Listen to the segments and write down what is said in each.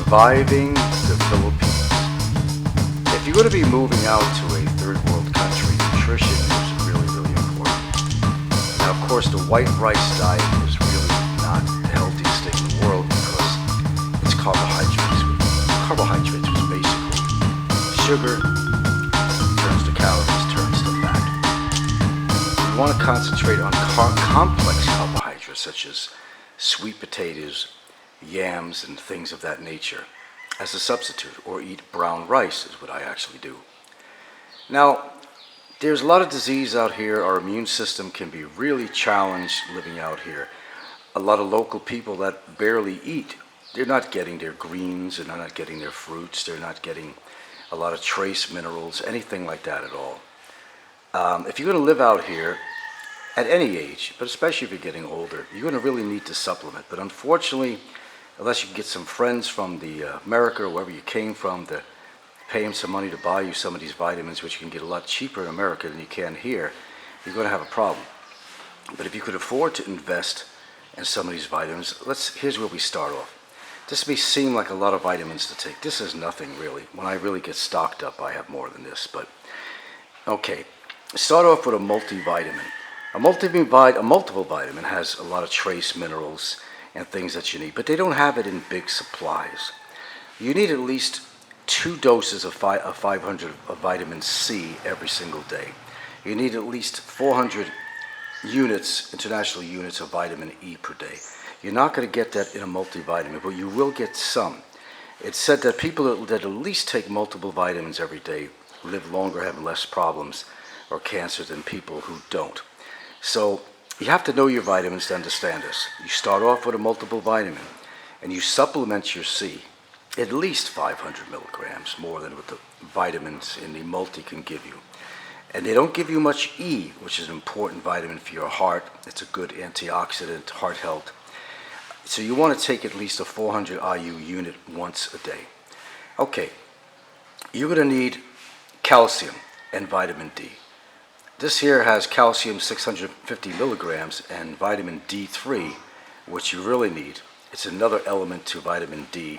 Surviving the Philippines. If you're going to be moving out to a third world country, nutrition is really, really important. Now, of course, the white rice diet is really not the healthiest thing in the world because it's carbohydrates. Carbohydrates is basically sugar, turns to calories, turns to fat. We want to concentrate on complex carbohydrates such as sweet potatoes, yams, and things of that nature as a substitute, or eat brown rice is what I actually do. Now, there's a lot of disease out here. Our immune system can be really challenged living out here. A lot of local people that barely eat, they're not getting their greens, and they're not getting their fruits, they're not getting a lot of trace minerals, anything like that at all. If you're going to live out here at any age, but especially if you're getting older, you're going to really need to supplement. But unfortunately, unless you can get some friends from America or wherever you came from to pay them some money to buy you some of these vitamins, which you can get a lot cheaper in America than you can here, you're going to have a problem. But if you could afford to invest in some of these vitamins, here's where we start off. This may seem like a lot of vitamins to take. This is nothing really. When I really get stocked up, I have more than this. But okay, start off with a multivitamin. A multiple vitamin has a lot of trace minerals and things that you need, but they don't have it in big supplies. You need at least 2 doses of 500 of vitamin C every single day. You need at least 400 units, international units of vitamin E per day. You're not going to get that in a multivitamin, but you will get some. It's said that people that at least take multiple vitamins every day live longer, have less problems or cancer than people who don't. So you have to know your vitamins to understand this. You start off with a multiple vitamin, and you supplement your C, at least 500 milligrams, more than what the vitamins in the multi can give you. And they don't give you much E, which is an important vitamin for your heart. It's a good antioxidant, heart health. So you want to take at least a 400 IU unit once a day. Okay, you're going to need calcium and vitamin D. This here has calcium 650 milligrams and vitamin D3, which you really need. It's another element to vitamin D,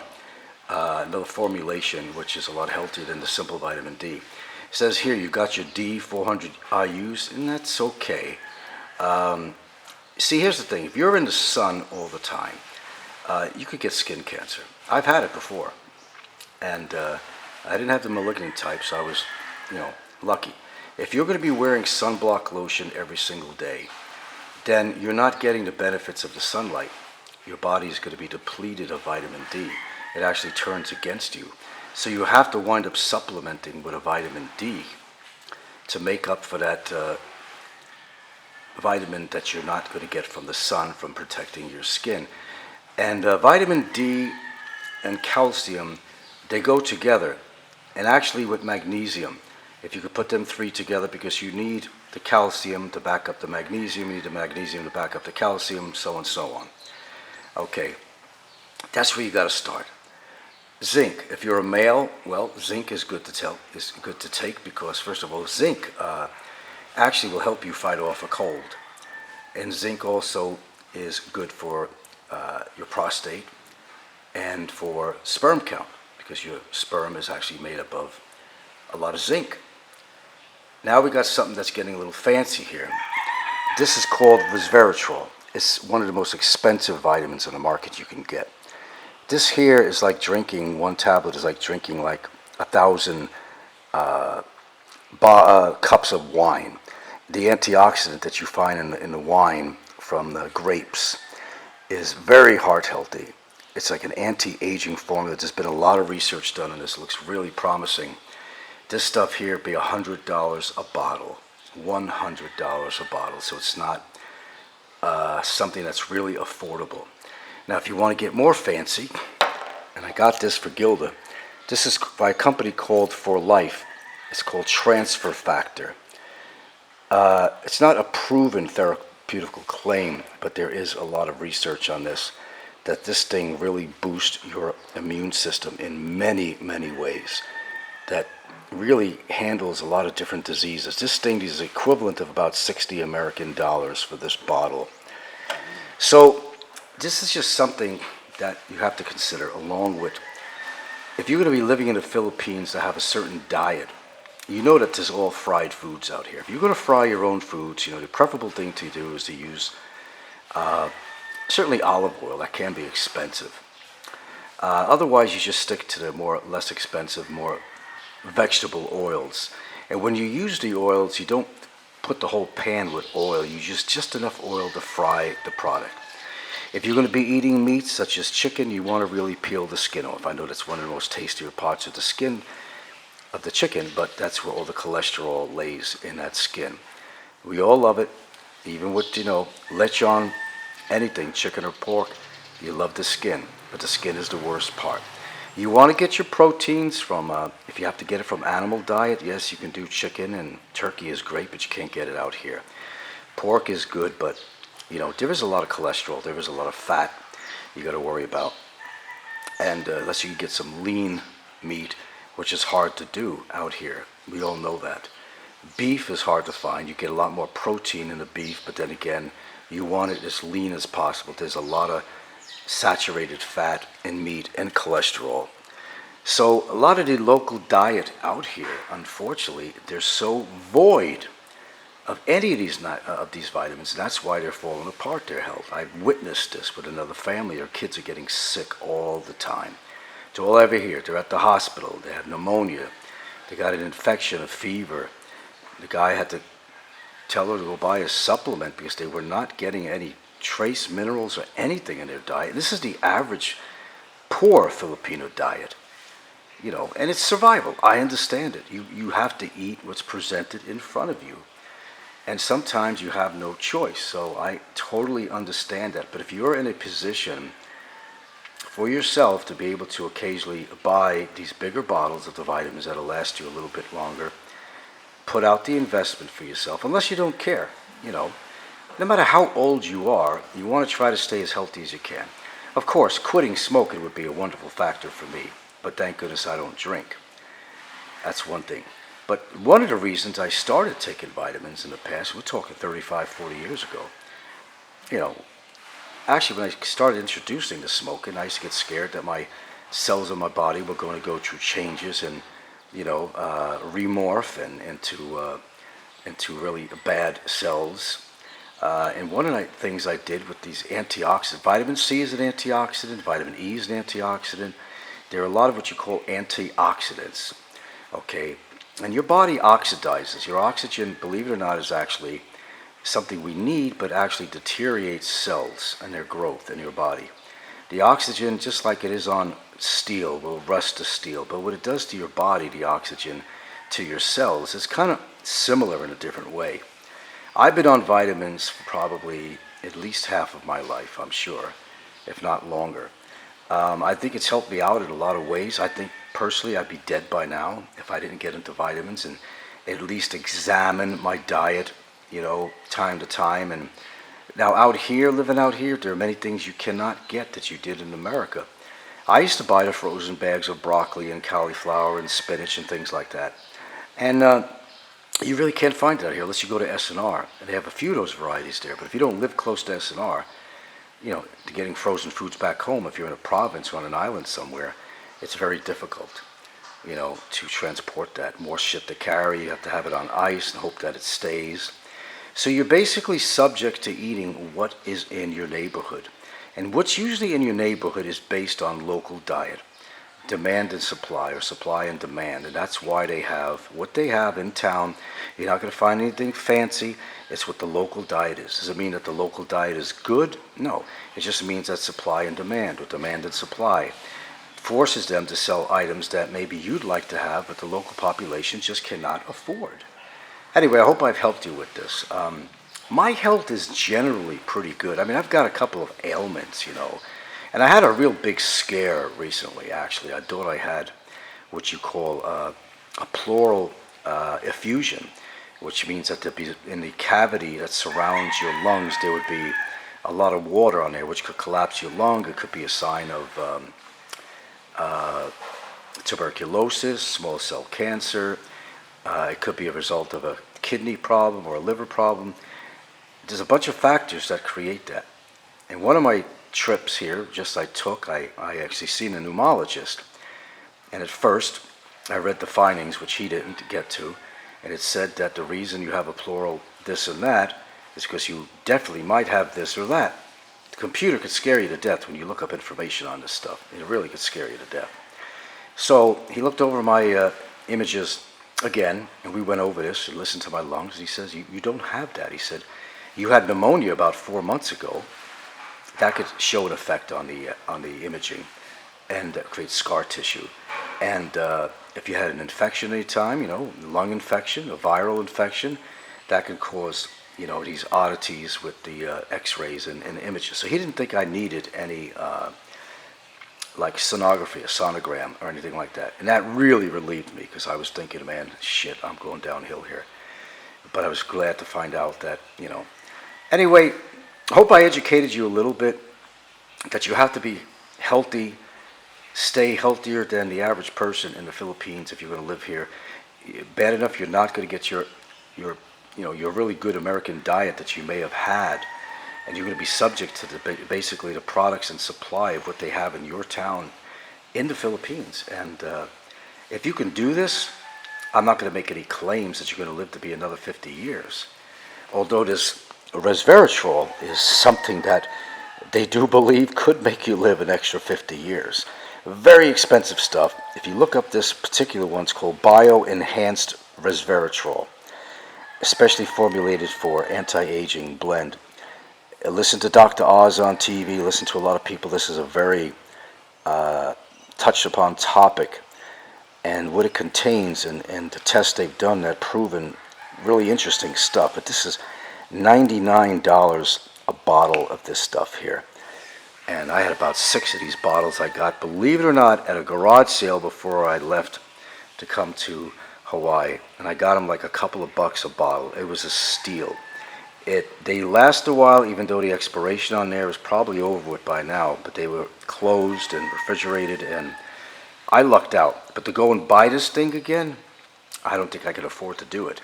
another formulation which is a lot healthier than the simple vitamin D. It says here you got your D 400 IUs, and that's okay. See, here's the thing. If you're in the sun all the time, you could get skin cancer. I've had it before, and I didn't have the malignant type, so I was, lucky. If you're going to be wearing sunblock lotion every single day, then you're not getting the benefits of the sunlight. Your body is going to be depleted of vitamin D. It actually turns against you. So you have to wind up supplementing with a vitamin D to make up for that vitamin that you're not going to get from the sun, from protecting your skin. And vitamin D and calcium, they go together. And actually with magnesium, if you could put them 3 together, because you need the calcium to back up the magnesium, you need the magnesium to back up the calcium, so and so on. Okay, that's where you got to start. Zinc. If you're a male, well, zinc is good to take because, first of all, zinc actually will help you fight off a cold. And zinc also is good for your prostate and for sperm count, because your sperm is actually made up of a lot of zinc. Now we got something that's getting a little fancy here. This is called resveratrol. It's one of the most expensive vitamins on the market you can get. This here is like drinking, one tablet is like drinking like 1,000 cups of wine. The antioxidant that you find in the wine from the grapes is very heart healthy. It's like an anti-aging formula. There's been a lot of research done on this. It looks really promising. This stuff here be $100 a bottle, $100 a bottle. So it's not something that's really affordable. Now, if you want to get more fancy, and I got this for Gilda, this is by a company called For Life. It's called Transfer Factor. It's not a proven therapeutical claim, but there is a lot of research on this, that this thing really boosts your immune system in many, many ways, that really handles a lot of different diseases. This thing is equivalent of about 60 American dollars for this bottle. So this is just something that you have to consider, along with if you're going to be living in the Philippines to have a certain diet, you know that there's all fried foods out here. If you're going to fry your own foods, the preferable thing to do is to use certainly olive oil. That can be expensive. Otherwise, you just stick to the less expensive, more vegetable oils. And when you use the oils, you don't put the whole pan with oil. You use just enough oil to fry the product. If you're going to be eating meats such as chicken, you want to really peel the skin off. I know that's one of the most tastier parts of the skin of the chicken, but that's where all the cholesterol lays, in that skin. We all love it, even with, lechon, anything, chicken or pork, you love the skin, but the skin is the worst part. You want to get your proteins from, if you have to get it from animal diet, yes, you can do chicken, and turkey is great, but you can't get it out here. Pork is good, but there is a lot of cholesterol, there is a lot of fat you got to worry about. And unless you can get some lean meat, which is hard to do out here. We all know that. Beef is hard to find. You get a lot more protein in the beef, but then again, you want it as lean as possible. There's a lot of saturated fat in meat and cholesterol. So a lot of the local diet out here, unfortunately, they're so void of any of these vitamins. That's why they're falling apart, their health. I've witnessed this with another family. Their kids are getting sick all the time. It's all over here. They're at the hospital. They have pneumonia. They got an infection, a fever. The guy had to tell her to go buy a supplement because they were not getting any trace minerals or anything in their diet. This is the average poor Filipino diet. And it's survival. I understand it. You have to eat what's presented in front of you. And sometimes you have no choice. So I totally understand that. But if you're in a position for yourself to be able to occasionally buy these bigger bottles of the vitamins that'll last you a little bit longer, put out the investment for yourself, unless you don't care. No matter how old you are, you want to try to stay as healthy as you can. Of course, quitting smoking would be a wonderful factor for me, but thank goodness I don't drink. That's one thing. But one of the reasons I started taking vitamins in the past, we're talking 35, 40 years ago, actually when I started introducing the smoking, I used to get scared that my cells in my body were going to go through changes and, remorph and into really bad cells. And one of the things I did with these antioxidants, vitamin C is an antioxidant, vitamin E is an antioxidant. There are a lot of what you call antioxidants, okay? And your body oxidizes. Your oxygen, believe it or not, is actually something we need, but actually deteriorates cells and their growth in your body. The oxygen, just like it is on steel, will rust the steel, but what it does to your body, the oxygen, to your cells, is kind of similar in a different way. I've been on vitamins for probably at least half of my life, I'm sure, if not longer. I think it's helped me out in a lot of ways. I think personally I'd be dead by now if I didn't get into vitamins and at least examine my diet, time to time. And now living out here, there are many things you cannot get that you did in America. I used to buy the frozen bags of broccoli and cauliflower and spinach and things like that. And you really can't find it out here unless you go to S&R. And they have a few of those varieties there. But if you don't live close to S&R, to getting frozen foods back home, if you're in a province or on an island somewhere, it's very difficult, to transport that. More shit to carry. You have to have it on ice and hope that it stays. So you're basically subject to eating what is in your neighborhood. And what's usually in your neighborhood is based on local diet. Demand and supply, or supply and demand. And that's why they have what they have in town. You're not going to find anything fancy. It's what the local diet is. Does it mean that the local diet is good? No. It just means that supply and demand, or demand and supply, forces them to sell items that maybe you'd like to have, but the local population just cannot afford. Anyway, I hope I've helped you with this. My health is generally pretty good. I mean, I've got a couple of ailments, and I had a real big scare recently, actually. I thought I had what you call a pleural effusion, which means that there'd be, in the cavity that surrounds your lungs, there would be a lot of water on there, which could collapse your lung. It could be a sign of tuberculosis, small cell cancer. It could be a result of a kidney problem or a liver problem. There's a bunch of factors that create that. And one of my trips here, I actually seen a pneumologist. And at first, I read the findings, which he didn't get to, and it said that the reason you have a plural this and that is because you definitely might have this or that. The computer could scare you to death when you look up information on this stuff. It really could scare you to death. So he looked over my images again, and we went over this and listened to my lungs. He says, you don't have that. He said, you had pneumonia about 4 months ago. That could show an effect on the imaging and create scar tissue. And if you had an infection any time, lung infection, a viral infection, that could cause, these oddities with the x-rays and images. So he didn't think I needed any like sonography, a sonogram, or anything like that. And that really relieved me, because I was thinking, man, shit, I'm going downhill here. But I was glad to find out that, Anyway, I hope I educated you a little bit, that you have to be healthy, stay healthier than the average person in the Philippines if you're going to live here. Bad enough you're not going to get your really good American diet that you may have had, and you're going to be subject to basically the products and supply of what they have in your town in the Philippines. And if you can do this, I'm not going to make any claims that you're going to live to be another 50 years. Although this resveratrol is something that they do believe could make you live an extra 50 years. Very expensive stuff. If you look up this particular one, it's called bio-enhanced resveratrol, especially formulated for anti-aging blend. Listen to Dr. Oz on TV, listen to a lot of people. This is a very touched upon topic, and what it contains and the tests they've done that proven really interesting stuff. But this is $99 a bottle of this stuff here. And I had about 6 of these bottles I got, believe it or not, at a garage sale before I left to come to Hawaii. And I got them like a couple of bucks a bottle. It was a steal. They last a while, even though the expiration on there is probably over with by now, but they were closed and refrigerated, and I lucked out. But to go and buy this thing again, I don't think I could afford to do it.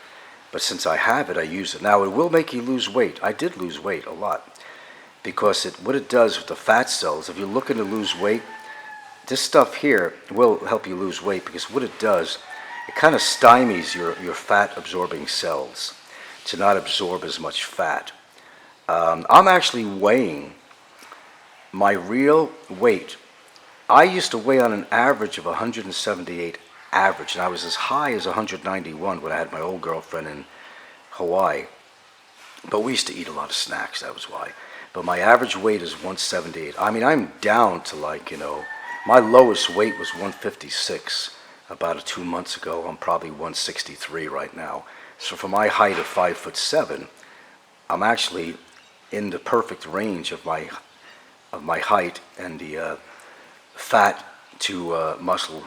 But since I have it, I use it. Now, it will make you lose weight. I did lose weight a lot, because what it does with the fat cells, if you're looking to lose weight, this stuff here will help you lose weight, because what it does, it kind of stymies your fat-absorbing cells to not absorb as much fat. I'm actually weighing my real weight. I used to weigh on an average of 178 average, and I was as high as 191 when I had my old girlfriend in Hawaii. But we used to eat a lot of snacks, that was why. But my average weight is 178. I mean, I'm down to my lowest weight was 156 about 2 months ago. I'm probably 163 right now. So for my height of 5'7", I'm actually in the perfect range of my height and the fat to muscle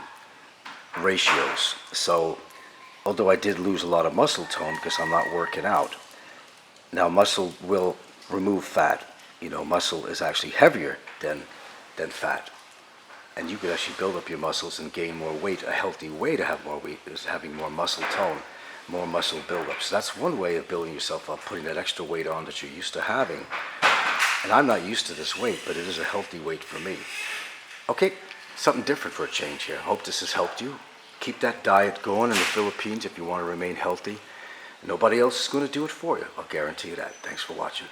ratios. So although I did lose a lot of muscle tone because I'm not working out, now muscle will remove fat. Muscle is actually heavier than fat, and you could actually build up your muscles and gain more weight. A healthy way to have more weight is having more muscle tone, more muscle buildup. So that's one way of building yourself up, putting that extra weight on that you're used to having. And I'm not used to this weight, but it is a healthy weight for me. Okay, something different for a change here. Hope this has helped you. Keep that diet going in the Philippines if you want to remain healthy. Nobody else is going to do it for you. I'll guarantee you that. Thanks for watching.